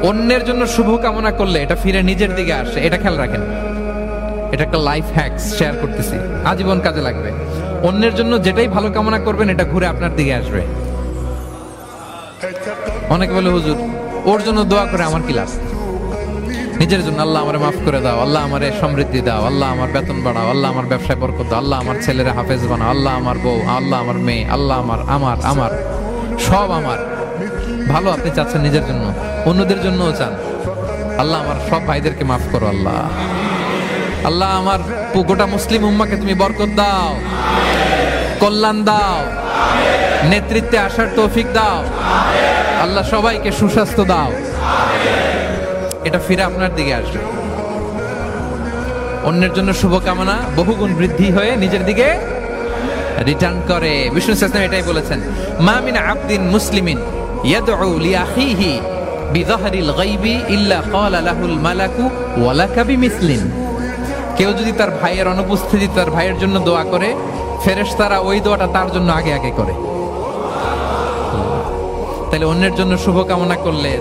অন্যের জন্য শুভ কামনা করলে এটা ফিরে নিজের দিকে আসে, এটা খেয়াল রাখেন। এটা একটা লাইফ হ্যাকস শেয়ার করতেছি, আজীবন কাজে লাগবে। অন্যের জন্য যেটাই ভালো কামনা করবেন এটা ঘুরে আপনার দিকে আসবে। অনেকে বলে হুজুর ওর জন্য দোয়া করে আমার কি লাভ? নিজের জন্য আল্লাহ আমারে মাফ করে দাও, আল্লাহ আমারে সমৃদ্ধি দাও, আল্লাহ আমার বেতন বাড়াও, আল্লাহ আমার ব্যবসায় বরকত দাও, আল্লাহ আমার ছেলেরা হাফেজ বানাও, আল্লাহ আমার বউ, আল্লাহ আমার মেয়ে, আল্লাহ আমার আমার আমার সব আমার ভালো আপনি চাচ্ছেন নিজের জন্য, অন্যদের জন্যও চান। আল্লাহ আমার সব ভাইদেরকে মাফ করো, আল্লাহ আল্লাহ আমার গোটা মুসলিম উম্মাকে তুমি বরকত দাও, কল্যাণ দাও, নেতৃত্বে আসার তৌফিক দাও, আল্লাহ সবাইকে সুস্বাস্থ্য দাও। এটা ফিরে আপনার দিকে আসবে। অন্যের জন্য শুভকামনা বহুগুণ বৃদ্ধি হয়ে নিজের দিকে রিটার্ন করে। বিষ্ণু সাল্লাল্লাহু এটাই বলেছেন, মা মিন আবদিন মুসলিমিন ইয়াদউ লিআখিহি বিযাহরিল গায়বি ইল্লা ক্বালা লাহুল মালাকু ওয়া লাকা বিমিসলিন। কেউ যদি তার ভাইয়ের অনুপস্থিতি তার ভাইয়ের জন্য দোয়া করে, ফেরেশতারা ওই দোয়াটা তার জন্য আগে আগে করে। তাহলে অন্যের জন্য শুভকামনা করলে